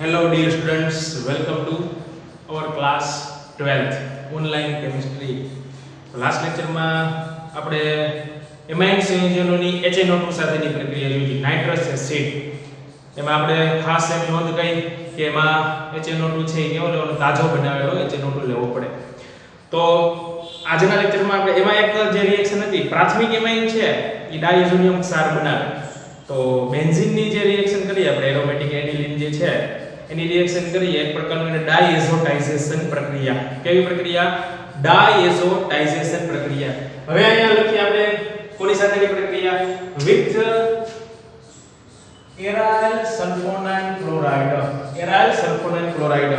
Hello dear students, welcome to our class 12th online chemistry. Last લેક્ચરમાં આપણે amine સંયોજનોની HNO2 સાથેની પ્રક્રિયા જોઈ હતી નાઇટ્રસ એસિડ. એમાં આપણે ખાસ એક નોંધ કરી કે એમાં HNO2 છે એ કેવો લેવાનો તાજો બનાવેલો HNO2 લેવો પડે. તો આજના લેક્ચરમાં આપણે એમાં એક જે રિએક્શન હતી પ્રાથમિક એમાઇન છે એ ડાયઝોનિયમ ક્ષાર બનાવે. તો બેન્ઝીનની જે રિએક્શન કરી આપણે એરોમેટિક એડિલિન જે છે એની રિએક્શન કરીએ એક પ્રકારનું ડાયએઝોટાઇઝેશન પ્રક્રિયા. કેવી પ્રક્રિયા? ડાયએઝોટાઇઝેશન પ્રક્રિયા. હવે અહીંયા લખીએ આપણે કોની સાથેની પ્રક્રિયા? With aryl sulphonyl chloride. Aryl sulphonyl chloride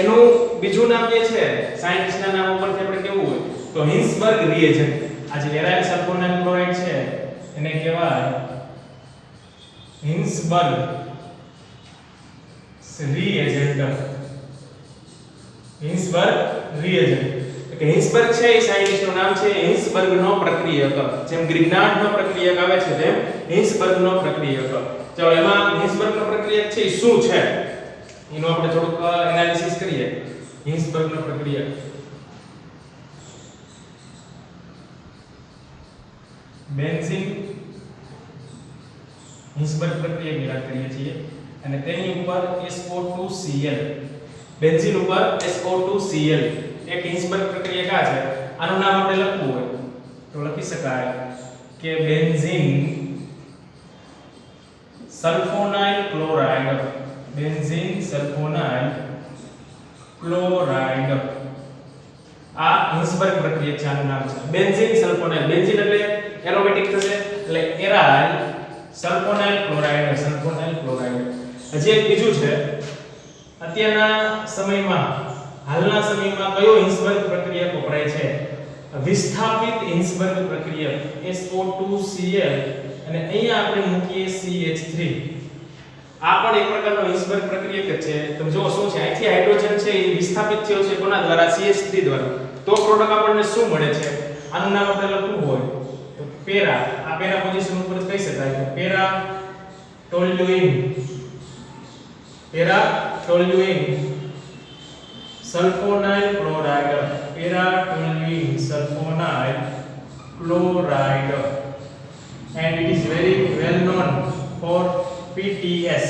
એનું બીજું નામ જે છે સાયન્ટિસ્ટના નામ ઉપરથી આપણે કેવું હોય તો હિન્સબર્ગ રિએજન્ટ. આ જે એરાઇલ સલ્ફોનાઇલ ક્લોરાઇડ છે એને કહેવાય હિન્સબર્ગ reagent. હિન્સબર્ગ reagent. કે હિન્સબર્ગ છે એ સાયન્ટિસ્ટનું નામ છે. હિન્સબર્ગનો પ્રક્રિયક, જેમ ગ્રિગ્નાર્ડનો પ્રક્રિયક આવે છે તેમ હિન્સબર્ગનો પ્રક્રિયક. ચાલો એમાં હિન્સબર્ગનો પ્રક્રિયક છે એ શું છે એનું આપણે થોડુંક એનાલિસિસ કરીએ. હિન્સબર્ગનો પ્રક્રિયક બેન્ઝીન હિન્સબર્ગ પ્રક્રિયાની વાત કરીએ છીએ અને તેની ઉપર SO2Cl, બેન્ઝીન ઉપર SO2Cl એક હિન્સબર્ગ પ્રક્રિયા છે. આનું નામ આપણે લખવું હોય તો લખી શકાય કે benzene sulfonyl chloride. Benzene sulfonyl chloride આ હિન્સબર્ગ પ્રક્રિયા છે. આનું નામ છે બેન્ઝીન સલ્ફોનાઇલ. બેન્ઝીન એટલે એરોમેટિક થશે એટલે aryl sulphonyl chloride. Sulphonyl chloride. હજી એક બીજું છે. અત્યારના સમયમાં હાલના સમયમાં કયો હિન્સબર્ગ પ્રક્રિયક વપરાય છે? વિસ્થાપિત હિન્સબર્ગ પ્રક્રિયક SO2Cl અને અહીંયા આપણે મૂકીએ CH3. આ પણ એક પ્રકારનો હિન્સબર્ગ પ્રક્રિયક જ છે. તમે જો શું છે અહીંથી હાઇડ્રોજન છે એ વિસ્થાપિત થયો છે કોના દ્વારા? CH3 દ્વારા. તો પ્રોડક્ટ આપણને શું મળે છે? આનું નામ આપણે લખવું હોય તો પેરા. આ પેરા પોઝિશન ઉપર કહી શકાય કે para toluene. Para toluene sulphonyl chloride. Para toluene sulphonyl chloride and it is very well known for PTS.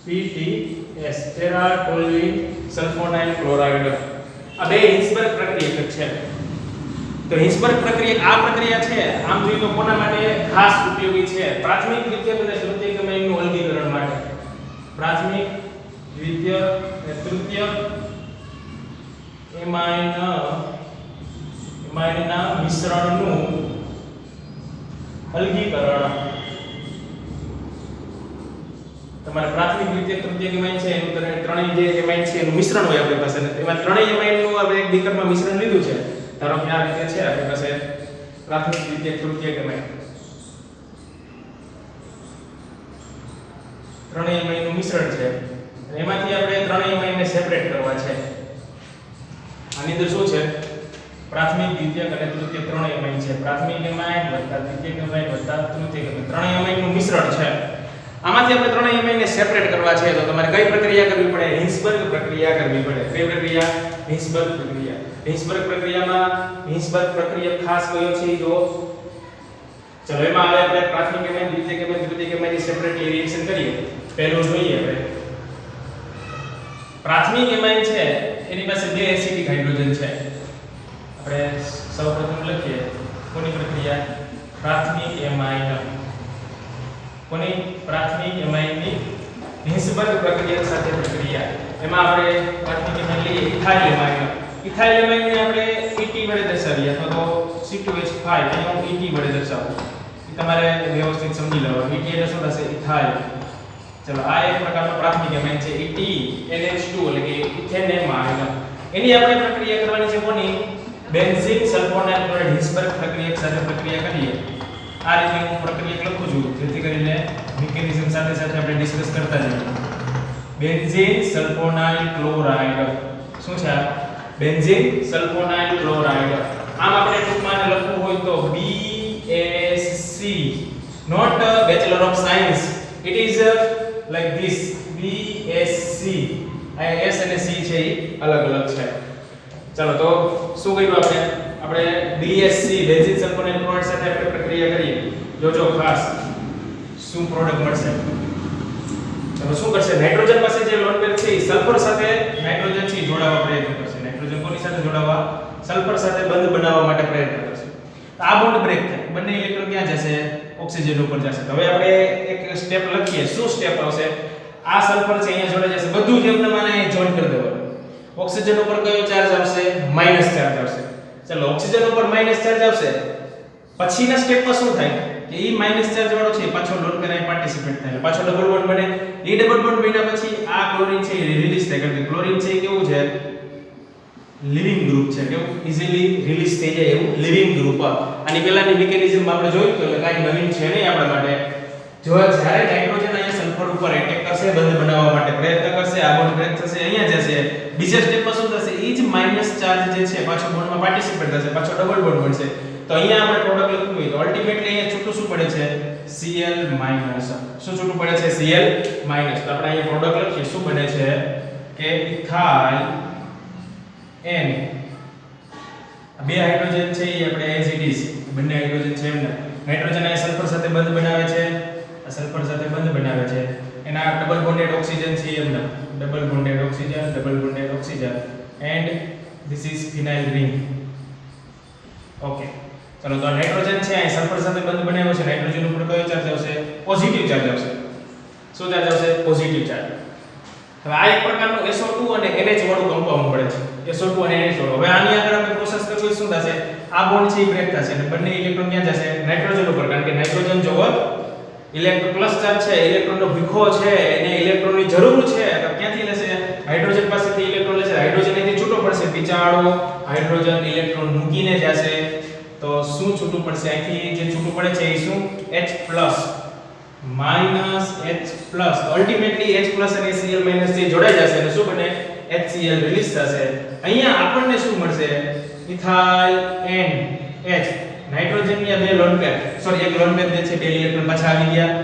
PTS para toluene sulphonyl chloride. આ બે હિન્સબર્ગ પ્રક્રિયક છે. તો હિન્સબર્ગ પ્રક્રિયા આ પ્રક્રિયા છે આમ જોઈએ તો કોના માટે ખાસ ઉપયોગી છે? પ્રાથમિક દ્વિતીયક અને તૃતીયક એમાઇનનું અલગીકરણ માટે. પ્રાથમિક દ્વિતીયક અને તૃતીયક એમાઇનના મિશ્રણનું અલગીકરણ. તમારે પ્રાથમિક દ્વિતીયક તૃતીયક એમાઇન છે એનું ત્રણેય જે એમાઇન છે એનું મિશ્રણ હોય આપણી પાસે. એમાં ત્રણેય એમાઇનનું આપણે એક બીકરમાં મિશ્રણ લીધું છે. ધારો કે આ રીતે છે આપણી પાસે પ્રાથમિક દ્વિતીયક તૃતીયક એમાઇન. ત્રણેય એમાઇનનું મિશ્રણ છે. એમાંથી આપણે ત્રણેય એમાઇનને સેપરેટ કરવા છે. આની અંદર શું છે? પ્રાથમિક દ્વિતીયક અને તૃતીયક ત્રણેય એમાઇન છે. પ્રાથમિક એમાઇન વત્તા દ્વિતીયક એમાઇન વત્તા તૃતીયક એમાઇન ત્રણેય એમાઇનનું મિશ્રણ છે. આમાંથી આપણે ત્રણેય એમાઇનને સેપરેટ કરવા છે તો તમારે કઈ પ્રક્રિયા કરવી પડે? હિન્સબર્ગ પ્રક્રિયા કરવી પડે. કઈ પ્રક્રિયા? હિન્સબર્ગ પ્રક્રિયા. હિન્સબર્ગ પ્રક્રિયામાં હિન્સબર્ગ પ્રક્રિયા ખાસ કયો છે જો ચલો એમાં હવે આપણે પ્રાથમિક એમાઇન દ્વિતીયક એમાઇન તૃતીયક એમાઇનની સેપરેટલી રિએક્શન કરીએ. પહેલું જોઈએ આપણે પ્રાથમિક એમાઇન છે એની પાસે બે એસિડિક હાઇડ્રોજન છે. આપણે સૌપ્રથમ લખીએ કોની પ્રક્રિયા? પ્રાથમિક એમાઇન. કોની? પ્રાથમિક એમાઇનની હિન્સબર્ગ પ્રક્રિયા સાથે પ્રક્રિયા. એમાં આપણે પ્રાથમિક એમાઇન લઈએ ઇથાઇલ એમાઇન. ઇથાઇલ એમાઇનને આપણે ET વડે દર્શાવીએ અથવા તો C2H5 અહીંયા હું ET વડે દર્શાવું. એ તમારે વ્યવસ્થિત સમજી લેવાનું. ET એટલે શું થશે? ઇથાઇલ. ચલો આ એક પ્રકારનો પ્રાથમિક એમાઇન છે ET NH2 એટલે કે ઇથેન એમાઇન. એની આપણે પ્રક્રિયા કરવાની છે કોની? બેન્ઝીન સલ્ફોનાઇલ ક્લોરાઇડ હિન્સબર્ગ પ્રક્રિયક સાથે પ્રક્રિયા કરીએ. આ રીતે હું પ્રક્રિયા લખું છું જેથી કરીને મિકેનિઝમ સાથે સાથે આપણે ડિસ્કસ કરતા જઈએ. બેન્ઝીન સલ્ફોનાઇલ ક્લોરાઇડ શું છે? Benzene sulfonyl chloride. આમ આપણે ટૂંકમાં લખવું હોય તો BSC, not Bachelor of Science. It is like this BSC C આ એસ અને સી છે એ અલગ અલગ છે ચાલો તો શું કર્યું આપણે બીએસસી બેન્ઝીન સલ્ફર અને ક્લોરાઇડ સાથે આપણે પ્રક્રિયા કરીએ જોજો ખાસ શું પ્રોડક્ટ મળશે તો શું કરશે નાઇટ્રોજન પાસે જે લોન પેર છે એ સલ્ફર સાથે નાઇટ્રોજન થી જોડાવા પ્રયત્ન કરશે નાઇટ્રોજન કોની સાથે જોડાવા સલ્ફર સાથે બંધ બનાવવા માટે પ્રયત્ન કરશે તો આ બોન્ડ બ્રેક થાય બંને ઇલેક્ટ્રોન ક્યાં જશે ઓક્સિજન ઉપર જશે તો હવે આપણે એક સ્ટેપ લખીએ શું સ્ટેપ આવશે આ સલ્ફર છે અહીંયા જોડાઈ જશે બધું જ એમને માને જોઈન કરી દેવાનું ઓક્સિજન ઉપર કયો ચાર્જ આવશે માઈનસ ચાર્જ આવશે ચાલો ઓક્સિજન ઉપર માઈનસ ચાર્જ આવશે પછીના સ્ટેપમાં શું થાય કે ઈ માઈનસ ચાર્જ વાળો છે પાછો લોન કરે પાર્ટિસિપેટ થાય પાછો ડબલ બોન્ડ બને ઈ ડબલ બોન્ડ બન્યા પછી આ ક્લોરીન છે રિલીઝ થાય કારણ કે ક્લોરીન છે કેવું છે લિવિંગ ગ્રુપ છે કેવું ઈઝીલી રિલીઝ થઈ જાય એવું લિવિંગ ગ્રુપ આની પહેલાની મિકેનિઝમ આપણે જોયું તો એટલે કાઈ નવીન છે નહીં આપણા માટે જો જ્યારે નાઇટ્રોજન અહીંયા સલ્ફર ઉપર એટેક કરશે બંધ બનાવવા માટે પ્રયત્ન કરશે આ બોન્ડ બ્રેક થશે અહીંયા જશે બીજા સ્ટેપમાં શું થશે ઈ જ માઈનસ ચાર્જ જે છે પાછો બોન્ડમાં પાર્ટિસિપેટ થશે પાછો ડબલ બોન્ડ બનશે તો અહીંયા આપણે પ્રોડક્ટ લખવું હોય તો અલ્ટીમેટલી અહીંયા છૂટું શું પડે છે Cl શું છૂટું પડે છે Cl તો આપણે અહીંયા પ્રોડક્ટ લખીએ શું બને છે કે ઇથાઇલ N બે હાઇડ્રોજન છે એ આપણે એઝ ઇટ ઇઝ બંને હાઇડ્રોજન છે એમને નાઇટ્રોજન આ સલ્ફર સાથે બંધ બનાવે છે આ સલ્ફર સાથે બંધ બનાવે છે એના ડબલ બોન્ડેડ ઓક્સિજન છે એમને double bonded oxygen and this is phenyl ring okay ચલો તો નાઇટ્રોજન છે આ સલ્ફર સાથે બંધ બનાવ્યો છે નાઇટ્રોજન ઉપર કયો ચાર્જ આવશે પોઝિટિવ ચાર્જ આવશે શું ચાર્જ આવશે પોઝિટિવ ચાર્જ હવે આ એક પ્રકારનું SO2 અને NH વાળું કમ્પાઉન્ડ મળે છે SO2 અને NH વાળું હવે આની આગળ આપણે પ્રોસેસ કરવી શું થશે આ બોન્ડ છે એ બ્રેક થશે અને બંને ઇલેક્ટ્રોન ક્યાં જશે નાઇટ્રોજન ઉપર કારણ કે નાઇટ્રોજન જો ઇલેક્ટ્રોન પ્લસ ચાર્જ છે ઇલેક્ટ્રોનનો ભીખો છે એને ઇલેક્ટ્રોનની જરૂર છે તો ક્યાંથી લેશે હાઇડ્રોજન પાસેથી ઇલેક્ટ્રોન લેશે હાઇડ્રોજન અહીંથી છૂટો પડશે બિચારો હાઇડ્રોજન ઇલેક્ટ્રોન મૂકીને જશે તો શું છૂટું પડશે અહીંથી જે છૂટું પડે છે એ શું H+ H+ તો અલ્ટીમેટલી H+ અને Cl- થી જોડાઈ જશે અને શું બને HCl રિલીઝ થશે અહીંયા આપણને શું મળશે ઇથાઇલ NH નાઇટ્રોજનની આ બે લોન પેર સોરી એક લોન પેર જે છે બે ઇલેક્ટ્રોન પાછા આવી ગયા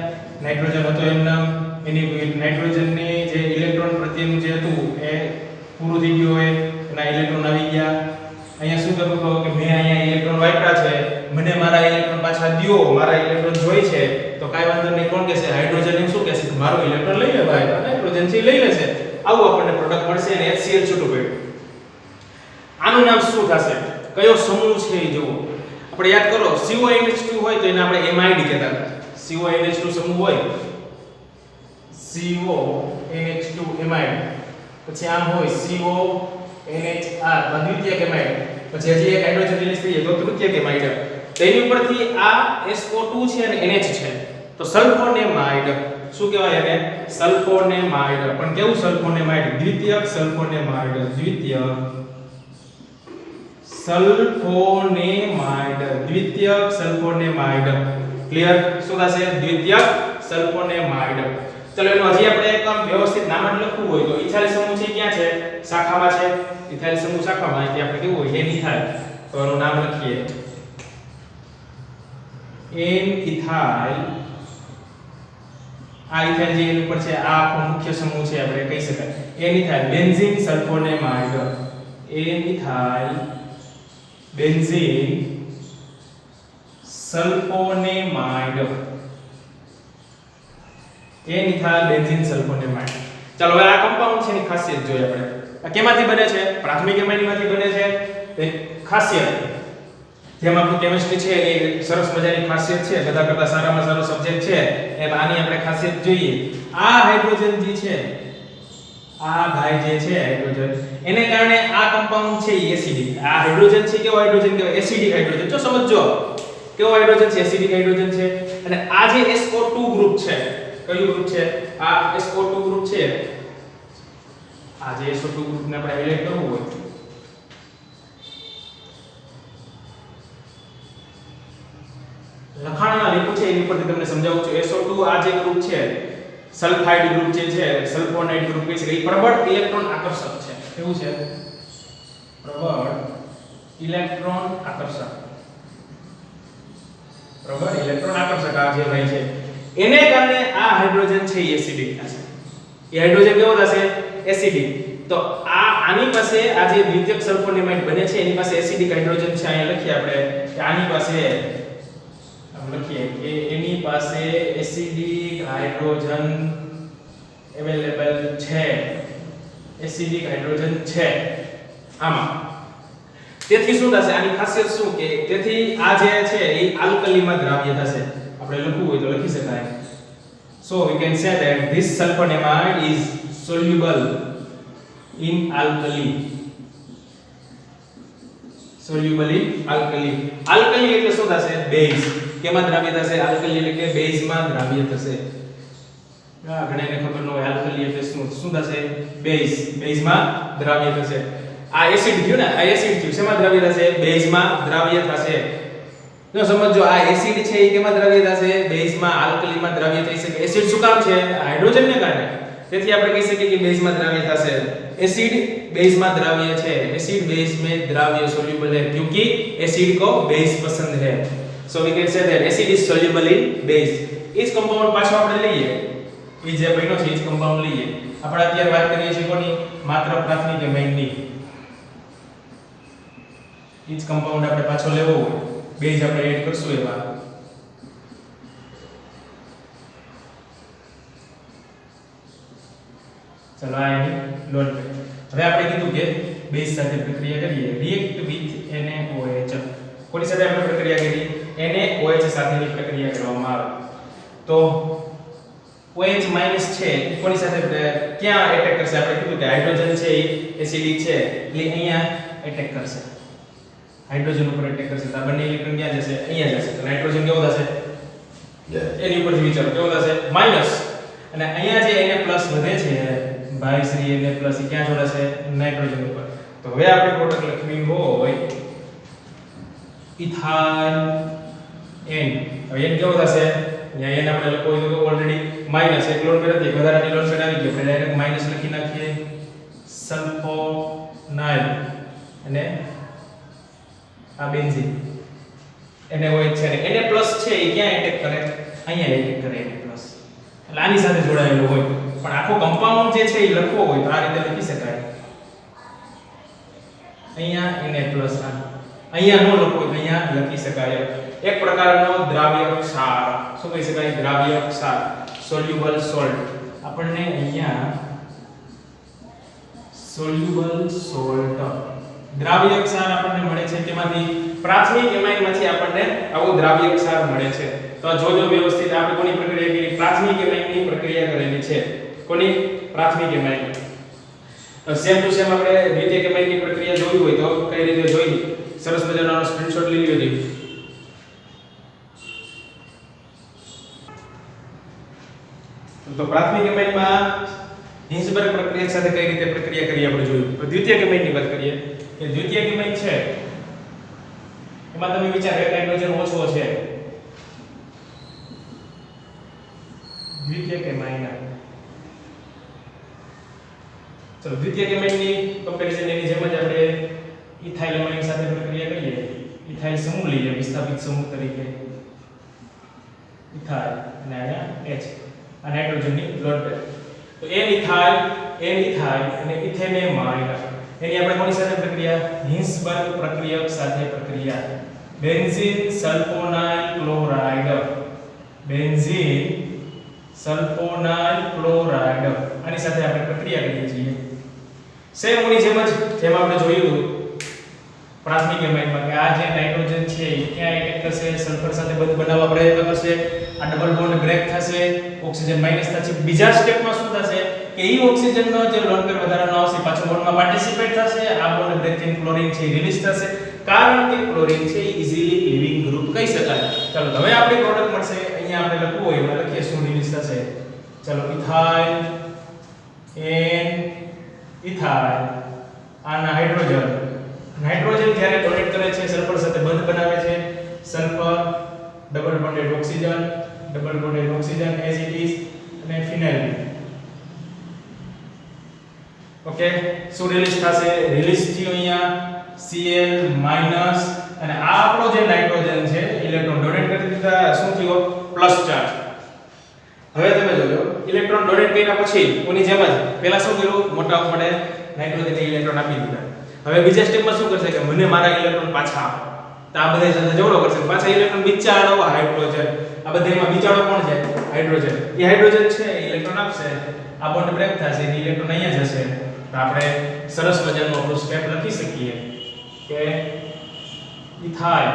નાઇટ્રોજન હતો એમના એની નાઇટ્રોજનની જે ઇલેક્ટ્રોન પ્રત્યેનું જે હતું એ પૂરું થઈ ગયું હોય એના ઇલેક્ટ્રોન આવી ગયા અહીંયા શું કરવું કે મેં અહીંયા ઇલેક્ટ્રોન વાપર્યા છે મને મારા ઇલેક્ટ્રોન પાછા દ્યો મારા ઇલેક્ટ્રોન જોઈ છે તો કાઈ વાંધો નહીં કોણ કહેશે હાઇડ્રોજન એમ શું કહેશે કે મારું ઇલેક્ટ્રોન લઈ લે ભાઈ નાઇટ્રોજન છે લઈ લેશે આવું આપણને પ્રોડક્ટ મળશે અને HCl છૂટું પડ્યું આનું નામ શું થશે કયો સમૂહ છે એ જુઓ આપણે યાદ કરો CONH2 હોય તો એને આપણે એમાઇડ કહેતા હતા CONH2 સમૂહ હોય CONH2 એમાઇડ પછી આમ હોય CONHR દ્વિતીયક એમાઇડ પછી હજી એક હાઇડ્રોજન રિલીઝ થઈ જાય તો તૃતીયક એમાઇડ તેની ઉપરથી આ SO2 છે અને NH છે તો સલ્ફોનેમાઇડ શું કહેવાય એને સલ્ફોનેમાઇડ પણ કેવું સલ્ફોનેમાઇડ દ્વિતીયક સલ્ફોનેમાઇડ દ્વિતીયક સલ્ફોનેમાઇડ ક્લિયર શું થશે દ્વિતીયક સલ્ફોનેમાઇડ ચલો એનું હજી આપણે એક વ્યવસ્થિત નામ જ લખવું હોય તો ઇથાઇલ સમૂહ છે ક્યાં છે શાખામાં છે ઇથાઇલ સમૂહ શાખામાં એટલે આપણે કેવું હોય n ઇથાઇલ તો એનું નામ લખીએ n ઇથાઇલ આ ઇથાઇલ જે એની ઉપર છે આ આખો મુખ્ય સમૂહ છે આપણે કહી શકાય n ethyl benzene sulfonamide n ethyl benzene sulfonamide n ethyl benzene sulfonamide ચાલો હવે આ કમ્પાઉન્ડ છે એની ખાસિયત જોઈએ આપણે આ કેમાંથી બને છે પ્રાથમિક એમાઇડમાંથી બને છે એ ખાસિયત જેમ આપણું કેમિસ્ટ્રી છે એ સરસ મજાની ખાસિયત છે બધા કરતા સારામાં સારો સબ્જેક્ટ છે એમ આની આપણે ખાસિયત જોઈએ આ હાઇડ્રોજન જે છે આ ભાઈ જે છે હાઇડ્રોજન એને કારણે આ કમ્પાઉન્ડ છે એ એસિડિક આ હાઇડ્રોજન છે કેવો હાઇડ્રોજન કહેવાય એસિડિક હાઇડ્રોજન જો સમજો કેવો હાઇડ્રોજન છે એસિડિક હાઇડ્રોજન છે અને આ જે SO2 ગ્રુપ છે કયું ગ્રુપ છે આ SO2 ગ્રુપ છે આ જે SO2 ગ્રુપને આપણે હાઇલાઇટ કરવું હોય લખાણમાં લખ્યું છે એની પરથી તમને સમજાવું છું SO2 આ જે ગ્રુપ છે સલ્ફાઇડ ગ્રુપ જે છે સલ્ફોનાઇડ ગ્રુપ કહી શકાય એ પ્રબળ ઇલેક્ટ્રોન આકર્ષક છે કેવું છે પ્રબળ ઇલેક્ટ્રોન આકર્ષક આ જે ભાઈ છે એને કારણે આ હાઇડ્રોજન છે એ એસિડિક થશે એ હાઇડ્રોજન કેવો થશે એસિડિક. તો આની પાસે આ જે દ્વિતીયક સલ્ફોનેમાઇડ બને છે એની પાસે એસિડિક હાઇડ્રોજન છે. અહીંયા લખીએ આપણે કે આની પાસે લખીએ કે એની પાસે એસિડિક હાઇડ્રોજન અવેલેબલ છે. એસિડિક હાઇડ્રોજન છે આમાં. તેથી શું થશે? આની ખાસિયત શું કે તેથી આ જે છે એ આલ્કલીમાં દ્રાવ્ય થશે. આપણે લખવું હોય તો લખી શકાય. So we can say that this sulfonamide is soluble in alkali. Soluble in alkali. Alkali એટલે શું થશે? બેઝ. કેમાં દ્રાવ્ય થશે? આલ્કલી એટલે કે બેઝમાં દ્રાવ્ય થશે. ઘણાને ખબર ન હોય આલ્કલી એટલે શું થશે? બેઝ. બેઝમાં દ્રાવ્ય થશે. આ એસિડ થયું ને, આ એસિડ થયું. શેમાં દ્રાવ્ય થશે? બેઝમાં દ્રાવ્ય થશે. જો સમજો આ એસિડ છે એ કેમાં દ્રાવ્ય થશે? બેઝમાં, આલ્કલીમાં દ્રાવ્ય થઈ શકે. એસિડ શું કામ છે? હાઇડ્રોજનને કારણે. તેથી આપણે કહી શકીએ કે બેઝમાં દ્રાવ્ય થશે. एसिड बेस में द्रव्य है. एसिड बेस में द्रव्य सोल्यूबल है क्योंकि एसिड को बेस पसंद है. So we can say that acid is soluble in base. इस कंपाउंड पाछो આપણે લઈએ. એ જે બન્યો છે એ कंपाउंड લઈએ. આપણે અત્યારે વાત કરીએ છીએ કોની? માત્ર પ્રાથમિક એમાઇનની. એ જ कंपाउंड આપણે પાછો લેવો હોય, બેઝ આપણે એડ કરશું એમાં. चलो आ एनी लोन पे હવે આપણે કીધું કે બેઝ સાથે પ્રક્રિયા કરીએ. React with NaOH. કોની સાથે આપણે પ્રક્રિયા કરી? NaOH સાથેની પ્રક્રિયા કરવામાં આવે તો OH માઈનસ છે કોની સાથે ક્યાં એટેક કરશે? આપણે કીધું કે હાઇડ્રોજન છે એ એસિડિક છે એટલે અહીંયા એટેક કરશે. હાઇડ્રોજન ઉપર એટેક કરશે તો આ બંને ઇલેક્ટ્રોન ક્યાં જશે? અહીંયા જશે. તો નાઇટ્રોજન કેવો થશે? એની ઉપરથી વિચારો કેવો થશે? માઈનસ. અને અહીંયા જે Na+ વધે છે ભાઈ શ્રી Na+ એ ક્યાં જોડાશે? નાઇટ્રોજન ઉપર. તો હવે આપણે પ્રોડક્ટ લખવી હોય ઇથાઇલ N. હવે N કેવો થશે? અહીંયા N આપણે લખવો હોય તો ઓલરેડી માઈનસ એક લોન પેર હતી, વધારાની લોન પેર આવી ગઈ. આપણે ડાયરેક્ટ માઈનસ લખી નાખીએ. સલ્ફોનાઇલ અને આ બેન્ઝીન NaOH છે ને Na+ છે એ ક્યાં એટેક કરે? અહીંયા એટેક કરે Na+. એટલે આની સાથે જોડાયેલો હોય. પણ આખો કંપાઉન્ડ જે છે એ લખવો હોય તો આ રીતે લખી શકાય. અહીંયા Na+, અહીંયા નો લખવો તો અહીંયા લખી શકાય. એક પ્રકારનો દ્રાવ્ય ક્ષાર. શું કહી શકાય? દ્રાવ્ય ક્ષાર, સોલ્યુબલ સોલ્ટ. આપણને અહીંયા સોલ્યુબલ સોલ્ટ દ્રાવ્ય ક્ષાર આપણને મળે છે. તેમાંથી પ્રાથમિક એમાઇનમાંથી આપણને આવો દ્રાવ્ય ક્ષાર મળે છે. તો જોજો વ્યવસ્થિત આપણે કોની પ્રક્રિયા કરી? પ્રાથમિક એમાઇનની પ્રક્રિયા કરેલી છે. કોની? પ્રાથમિક એમાઇન. સેમ ટુ સેમ આપણે દ્વિતીયક એમાઇનની પ્રક્રિયા જોવી હોય તો કઈ રીતે જોઈ? સરસ મજાનો સ્ક્રીનશોટ લઈ લેજો. તો પ્રાથમિક એમાઇનમાં હિન્સબર્ગ પ્રક્રિયા સાથે કઈ રીતે પ્રક્રિયા કરી આપણે જોયું. તો દ્વિતીયક એમાઇનની વાત કરીએ કે દ્વિતીયક એમાઇન છે એમાં તમે વિચારો એક હાઇડ્રોજન ઓછો છે. દ્વિતીયક એમાઇન. ચલો દ્વિતીયક એમાઇનની કમ્પેરિઝન એની જેમ જ આપણે ઇથાઇલ એમાઇન સાથે પ્રક્રિયા કરીએ. ઇથાઇલ સમૂહ લઈએ વિસ્થાપિત સમૂહ તરીકે. ઇથાઇલ અને અહીંયા H આ નાઇટ્રોજનની લોન પેર. તો N ઇથાઇલ અને ઇથેનેમાઇન એની આપણે કોની સાથે પ્રક્રિયા? હિન્સબર્ગ પ્રક્રિયક સાથે પ્રક્રિયા. Benzene sulfonyl chloride. Benzene sulfonyl chloride આની સાથે આપણે પ્રક્રિયા કરીએ છીએ. સેમ ઓની જેમ જ જેમ આપણે જોયું પ્રાથમિક એમાઇનમાં કે આ જે નાઇટ્રોજન છે એ ક્યાં એટેક કરશે? સલ્ફર સાથે બંધ બનાવવા પ્રયત્ન કરશે. આ ડબલ બોન્ડ બ્રેક થશે, ઓક્સિજન માઈનસ થશે. બીજા સ્ટેપમાં શું થશે કે ઈ ઓક્સિજનનો જે લોન પેર વધારાનો આવશે પાછો બોન્ડમાં પાર્ટિસિપેટ થશે. આ બોન્ડ બ્રેક થઈને ક્લોરીન છે રિલીઝ થશે. કારણ કે ક્લોરીન છે ઈઝીલી લિવિંગ ગ્રુપ કહી શકાય. ચાલો હવે આપણી પ્રોડક્ટ મળશે. અહીંયા આપણે લખવું હોય એમાં લખીએ શું રિલીઝ થશે. ચાલો ઇથાઇલ N ઇથાઇલ આના હાઇડ્રોજન. નાઇટ્રોજન જ્યારે ડોનેટ કરે છે સલ્ફર સાથે બંધ બનાવે છે. Sulphur double bonded oxygen as it is અને ફિનાઇલ. ઓકે શું રિલીઝ થશે? રિલીઝ થયું અહીંયા Cl માઈનસ અને આ આપણો જે નાઇટ્રોજન છે ઇલેક્ટ્રોન ડોનેટ કરી દીધા. શું થયો? Plus charge. હવે તમે જોજો ઇલેક્ટ્રોન ડોનેટ કઈ કર્યા પછી ઓની જેમ જ પહેલા શું કર્યું મોટા પડે નાઇટ્રોજન ઇલેક્ટ્રોન આપી દીધા. હવે બીજા સ્ટેપમાં શું કરશે કે મને મારા ઇલેક્ટ્રોન પાછા આપો. તો આ બધા સાથે જોડો કરશે પાછા ઇલેક્ટ્રોન બિચારો હાઇડ્રોજન આ બધામાં બિચારો કોણ છે હાઇડ્રોજન. એ હાઇડ્રોજન છે ઇલેક્ટ્રોન આપશે આ બોન્ડ બ્રેક થશે એ ઇલેક્ટ્રોન અહીંયા જશે. તો આપણે સરસ મજાનું આપણું સ્ટેપ લખી શકીએ કે ઇથાઇલ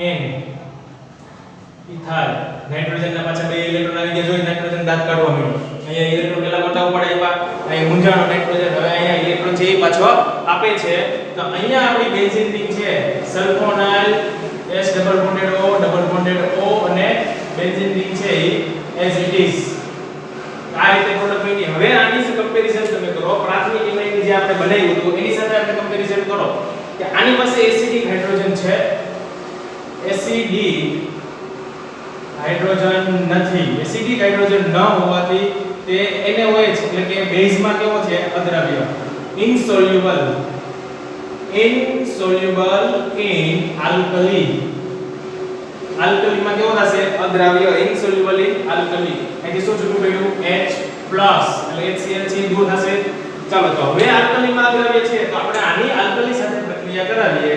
એન ઇથાઇલ નાઇટ્રોજનના પાછા બે ઇલેક્ટ્રોન આવી ગયા. જોઈ નાઇટ્રોજન દાંત કાઢવા મળ્યો. અહીંયા ઇલેક્ટ્રોન પેલા બતાવવું પડે એવા અહીં મૂંઝાણો નાઇટ્રોજન હવે અહીંયા ઇલેક્ટ્રોન છે એ પાછો આપે છે. તો અહીંયા આપણી બેન્ઝીન રિંગ છે sulphonyl S double bonded O અને બેન્ઝીન રિંગ છે એ એઝ ઇટ ઇઝ આ રીતે પ્રોડક્ટ બની. હવે આની કમ્પેરીઝન તમે કરો પ્રાથમિક ઇમેજની જે આપણે બનાવ્યું હતું એની સાથે આપણે કમ્પેરીઝન કરો કે આની પાસે એસિડિક હાઇડ્રોજન છે એસિડિક હાઇડ્રોજન નથી. એસિડિક હાઇડ્રોજન ન હોવાથી તે NaOH એટલે કે બેઝમાં કેવો છે અદ્રાવ્ય ઇનસોલ્યુબલ ઇન આલ્કલી. આલ્કલીમાં કેવો થશે અદ્રાવ્ય ઇનસોલ્યુબલ ઇન આલ્કલી. અહીંથી શું છૂટું પડ્યું H+ એટલે HCl છે દૂર થશે. ચાલો તો હવે આલ્કલીમાં અદ્રાવ્ય છે તો આપણે આની આલ્કલી સાથે પ્રક્રિયા કરાવીએ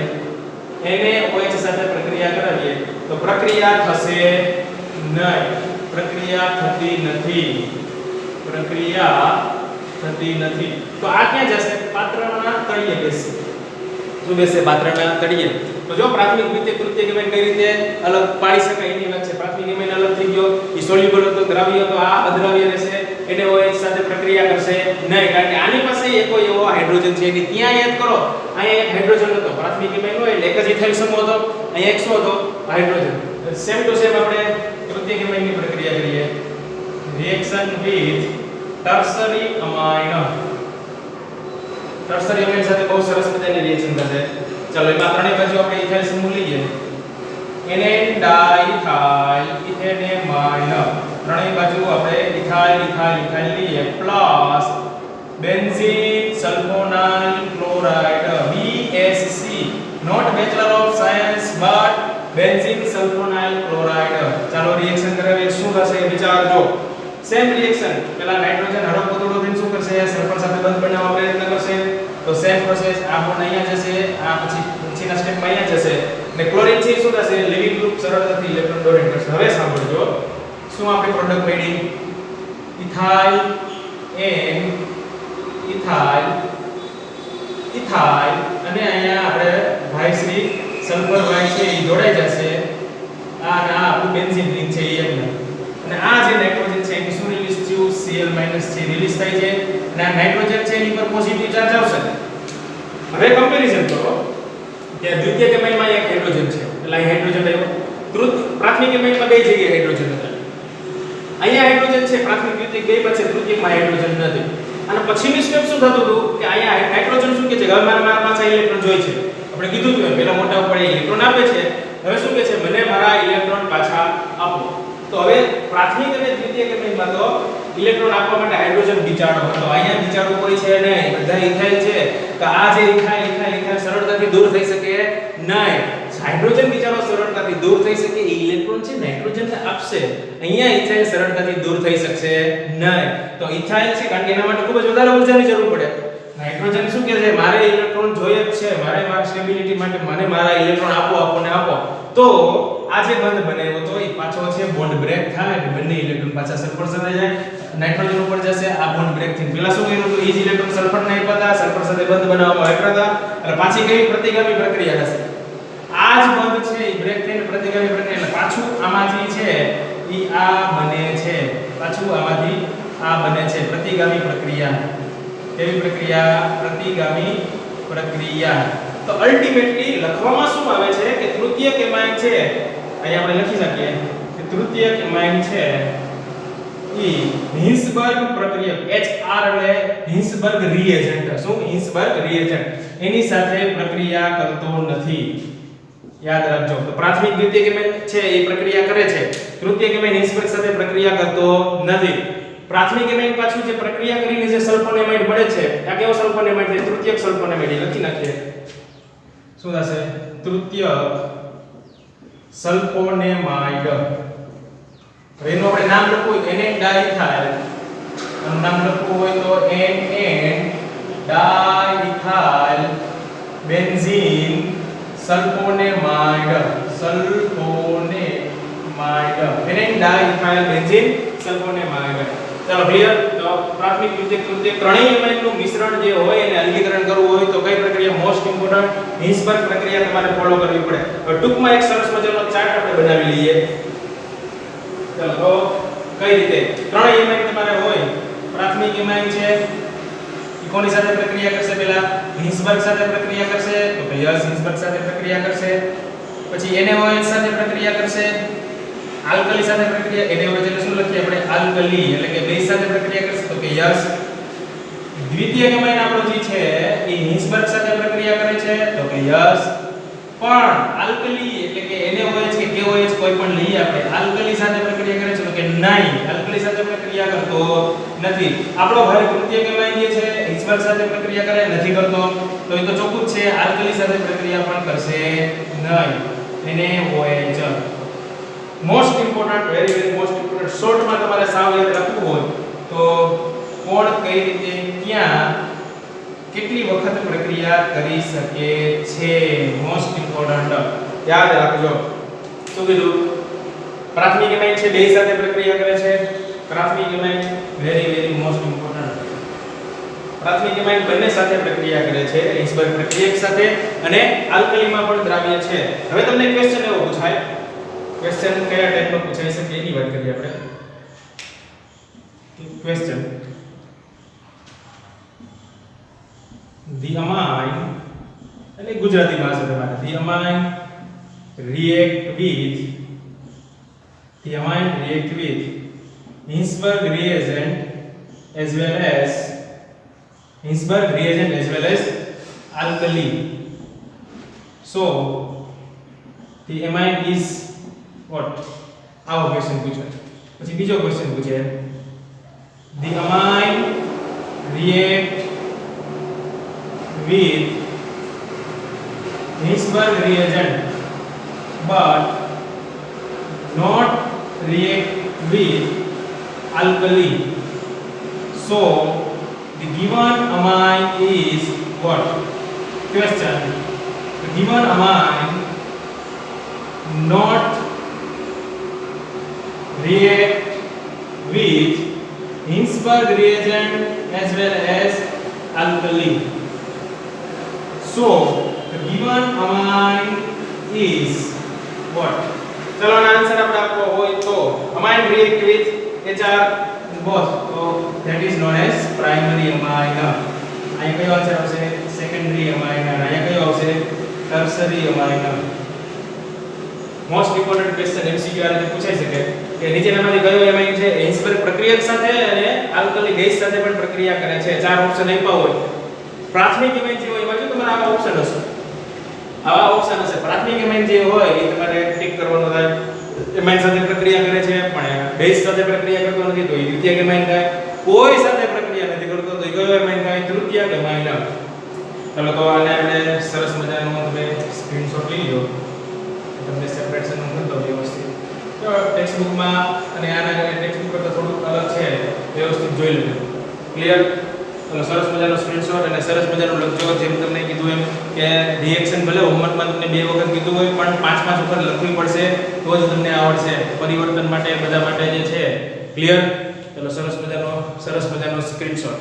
NaOH સાથે પ્રક્રિયા કરાવીએ તો પ્રક્રિયા થશે નહીં. પ્રક્રિયા થતી નથી. તો આ ક્યાં જશે પાત્રના તળિયે બેસશે. શું બેસે પાત્રના તળિયે. તો જો પ્રાથમિક રીતે કૃત્ય કેમેન કઈ રીતે અલગ પાડી શકાય એની વાત છે. પ્રાથમિક કેમેન અલગ થઈ ગયો એ સોલ્યુબલ હતો દ્રાવ્ય તો આ અદ્રાવ્ય રહેશે NaOH સાથે પ્રક્રિયા કરશે નહીં કારણ કે આની પાસે એકો એવો હાઇડ્રોજન છે એની ત્યાં યાદ કરો અહીંયા એક હાઇડ્રોજન હતો પ્રાથમિક કેમેન હોય એટલે એક જ ઇથાઇલ સમૂહ હતો અહીંયા એક શું હતો હાઇડ્રોજન. સેમ ટુ સેમ આપણે કૃત્ય કેમેનની પ્રક્રિયા કરીએ રિએક્શન વિથ ટર્શરી અમાઇન. ટર્શરી અમાઇન સાથે બહુ સરસ મજાની રિએક્શન થશે. ચાલો એમાં ત્રણેય બાજુ આપણે ઇથાઇલ સમૂહ લઈએ NN ડાઇથાઇલ ઇથેનેમાઇન. ત્રણેય બાજુ આપણે ઇથાઇલ લઈએ plus benzene sulfonyl chloride BSC not bachelor of science but benzene sulfonyl chloride. ચાલો રિએક્શન કરાવીએ શું થશે વિચારજો. સેમ રિએક્શન પેલા નાઇટ્રોજન હળવો પોતળો થઈને શું કરશે સલ્ફર સાથે બંધ બનાવવા પ્રયત્ન કરશે. તો સેમ પ્રોસેસ આ બોન્ડ અહીંયા જશે આ પછીના સ્ટેપમાં અહીંયા જશે અને ક્લોરીન છે શું થશે લિવિંગ ગ્રુપ સરળતાથી ઇલેક્ટ્રોન ડોનેટ કરશે. હવે સાંભળજો શું આપણે પ્રોડક્ટ મળી ઇથાઇલ એન ઇથાઇલ અને અહીંયા આપણે ભાઈશ્રી સલ્ફર વાય છે એ જોડાઈ જશે. આ આપણું બેન્ઝીન રિંગ છે એ એમને અને આ જે નાઇટ્રોજન છે એ શું રિલીઝ થયું Cl- છે રિલીઝ થાય છે અને આ નાઇટ્રોજન છે એની પર પોઝિટિવ ચાર્જ આવશે. હવે કમ્પેરીઝન કરો કે દ્વિતીય કેમાઇનમાં એક હાઇડ્રોજન છે એટલે અહીં હાઇડ્રોજન આવ્યો પ્રાથમિક કેમાઇનમાં બે જગ્યાએ હાઇડ્રોજન હતા. અહીંયા હાઇડ્રોજન છે પ્રાથમિક દ્વિતીય બે પછી તૃતીયમાં હાઇડ્રોજન નથી. અને પછીની સ્ટેપ શું થતું હતું કે અહીંયા નાઇટ્રોજન શું કે છે હવે મારા પાસે ઇલેક્ટ્રોન જોઈએ છે. આપણે કીધું હતું પહેલા મોટા ઉપર ઇલેક્ટ્રોન આપે છે હવે શું કે છે મને મારા ઇલેક્ટ્રોન પાછા આપો. તો હવે પ્રાથમિક અને દ્વિતીય કેમિકલમાં તો ઇલેક્ટ્રોન આપવા માટે હાઇડ્રોજન બિચારો હતો. અહીંયા બિચારો કોઈ છે નહીં બધા ઇથાઇલ છે. તો આ જે ઇથાઇલ સરળતાથી દૂર થઈ શકે નહીં. હાઇડ્રોજન બિચારો સરળતાથી દૂર થઈ શકે એ ઇલેક્ટ્રોન છે નાઇટ્રોજનને આપશે. અહીંયા ઇથાઇલ સરળતાથી દૂર થઈ શકશે નહીં. તો ઇથાઇલ છે કારણ કે એના માટે ખૂબ જ વધારે ઊર્જાની જરૂર પડે. નાઇટ્રોજન શું કહે છે મારે ઇલેક્ટ્રોન જોઈએ જ છે મારે મારા સ્ટેબિલિટી માટે મને મારા ઇલેક્ટ્રોન આપો ને આપો. તો આ જે બંધ બનાવ્યો તો એ પાછો છે બોન્ડ બ્રેક થાય એટલે બંને ઇલેક્ટ્રોન પાછા સલ્ફર સાથે જાય નાઇટ્રોજન ઉપર જશે. આ બોન્ડ બ્રેક થી પેલા શું કર્યું હતું એ જ ઇલેક્ટ્રોન સલ્ફર ને આપ્યા સલ્ફર સાથે બંધ બનાવવામાં આવ્યા હતા એટલે પાછી કઈ પ્રતિગામી પ્રક્રિયા થશે. આ જ બંધ છે એ બ્રેક થઈને પ્રતિગામી પ્રક્રિયા એટલે પાછું આમાંથી છે એ આ બને છે પાછું આમાંથી આ બને છે પ્રતિગામી પ્રક્રિયા. કેવી પ્રક્રિયા પ્રતિગામી પ્રક્રિયા. તો અલ્ટિમેટલી લખવામાં શું આવે છે કે તૃતીય કેમાઇન છે અહીંયા આપણે લખી શકીએ કે તૃતીય કેમાઇન છે ઈ હિન્સબર્ગ પ્રક્રિયા HR એટલે હિન્સબર્ગ રિએજન્ટ. શું હિન્સબર્ગ રિએજન્ટ એની સાથે પ્રક્રિયા કરતો નથી. યાદ રાખજો. તો પ્રાથમિક દ્વિતીય કેમાઇન છે એ પ્રક્રિયા કરે છે તૃતીય કેમાઇન હિન્સબર્ગ સાથે પ્રક્રિયા કરતો નથી. પ્રાથમિક કેમાઇન પાછું જે પ્રક્રિયા કરીને જે સલ્ફોનેમાઇડ મળે છે આ કેવો સલ્ફોનેમાઇડ છે તૃતીયક સલ્ફોનેમાઇડ લખી નાખીએ શું થશે તૃતીયક સલ્ફોનેમાઇડ. એનું આપણે નામ લખવું NN ડાઇથાઇલ આનું નામ લખવું હોય તો NN ડાઇથાઇલ benzene sulphonamide NN ડાઇથાઇલ benzene sulfonamide. ચાલો ક્લિયર. તો પ્રાથમિક દ્વિતીયક તૃતીયક ત્રણેય એમાઇનનું મિશ્રણ જે હોય એને અલગીકરણ કરવું હોય તો કઈ પ્રક્રિયા મોસ્ટ ઇમ્પોર્ટન્ટ હિન્સબર્ગ પ્રક્રિયા તમારે ફોલો કરવી પડે. હવે ટૂંકમાં એક સરસ મજાનો ચાર્ટ આપણે બનાવી લઈએ. ચાલો તો કઈ રીતે ત્રણેય એમાઇન તમારે હોય. પ્રાથમિક એમાઇન છે ઈ કોની સાથે પ્રક્રિયા કરશે? પહેલા હિન્સબર્ગ સાથે પ્રક્રિયા કરશે તો કે યસ હિન્સબર્ગ સાથે પ્રક્રિયા કરશે. પછી NaOH સાથે પ્રક્રિયા કરશે. આલ્કલી સાથે પ્રક્રિયા NaOH એટલે શું લખીએ આપણે? આલ્કલી એટલે કે બેઝ સાથે પ્રક્રિયા કરશે તો કે યસ. દ્વિતીયક એમાઇન આપણો જે છે એ હિન્સબર્ગ સાથે પ્રક્રિયા કરે છે તો કે યસ. પણ આલ્કલી એટલે કે NaOH કે KOH કોઈ પણ લઈએ આપણે આલ્કલી સાથે પ્રક્રિયા કરે છે તો કે નહીં, આલ્કલી સાથે પ્રક્રિયા કરતો નથી. આપણો ભાઈ તૃતીયક એમાઇન જે છે હિન્સબર્ગ સાથે પ્રક્રિયા કરે નથી કરતો તો એ તો ચોખ્ખું જ છે આલ્કલી સાથે પ્રક્રિયા પણ કરશે નહીં. NaOH most important very most important શોર્ટમાં તમારે સાવ યાદ રાખવું હોય તો કોણ કઈ રીતે ક્યાં કેટલી વખત પ્રક્રિયા કરી શકે છે મોસ્ટ ઇમ્પોર્ટન્ટ યાદ રાખજો. શું કીધું? પ્રાથમિક એમાઇન છે બે સાથે પ્રક્રિયા કરે છે. પ્રાથમિક એમાઇન વેરી મોસ્ટ ઇમ્પોર્ટન્ટ. પ્રાથમિક એમાઇન બંને સાથે પ્રક્રિયા કરે છે હિન્સબર્ગ પ્રક્રિયક સાથે અને આલ્કલીમાં પણ દ્રાવ્ય છે. હવે તમને ક્વેશ્ચન એવો પૂછાય, ક્વેશ્ચન કયા ટાઈપનો પૂછાઈ શકે એની વાત કરીએ આપણે. ક્વેશ્ચન the amine એટલે ગુજરાતી ભાષા તમારે the amine react with Hinsberg reagent as well as alkali. So the amine is what? આવો ક્વેશ્ચન પૂછે. પછી બીજો ક્વેશ્ચન પૂછે the amine react with Hinsberg reagent but not react with alkali. So the given amine is what? Question. The given amine not react with Hinsberg reagent as well as alkali. So the given amine is what? ચલો આનો answer આપણે આપવો હોય તો amine react with HR both, so that is known as primary amine. અહીંયા કયો answer આવશે? Secondary amine. અહીંયા કયો આવશે? Tertiary amine. Most important question MCQ આ રીતે પૂછાઈ શકે કે નીચેનામાંથી કયો એમાઇન છે હિન્સબર્ગ પ્રક્રિયક સાથે અને આલ્કલી બેઝ સાથે પણ પ્રક્રિયા કરે છે? ચાર ઓપ્શન આપ્યા હોય. પ્રાથમિક એમાઇન જે હોય એમાં જો તમારે આવા ઓપ્શન હશે, પ્રાથમિક એમાઇન જે હોય એ તમારે ટિક કરવાનું થાય. એમાઇન સાથે પ્રક્રિયા કરે છે પણ બેઝ સાથે પ્રક્રિયા કરતો નથી તો એ દ્વિતીયક એમાઇન થાય. કોઈ સાથે પ્રક્રિયા નથી કરતો તો એ કયો એમાઇન થાય? તૃતીયક એમાઇન. ચાલો તો આને આપણે સરસ મજાનો તમે સ્ક્રીનશોટ લઈ લો. તમને સેપરેશન કરી દો વ્યવસ્થિત. તો ટેક્સ્ટબુકમાં અને આના ટેક્સ્ટબુક કરતાં થોડું અલગ છે, વ્યવસ્થિત જોઈ લેજો. ક્લિયર? તો સરસ મજાનો સ્ક્રીનશોટ અને સરસ મજાનું લખજો. જેમ તમને કીધું એમ કે રિએક્શન ભલે હોમવર્કમાં તમને બે વખત કીધું હોય પણ 5-5 વખત લખવી પડશે તો જ તમને આવડશે. પરિવર્તન માટે બધા માટે જે છે. ક્લિયર? ચલો સરસ મજાનો સ્ક્રીનશોટ.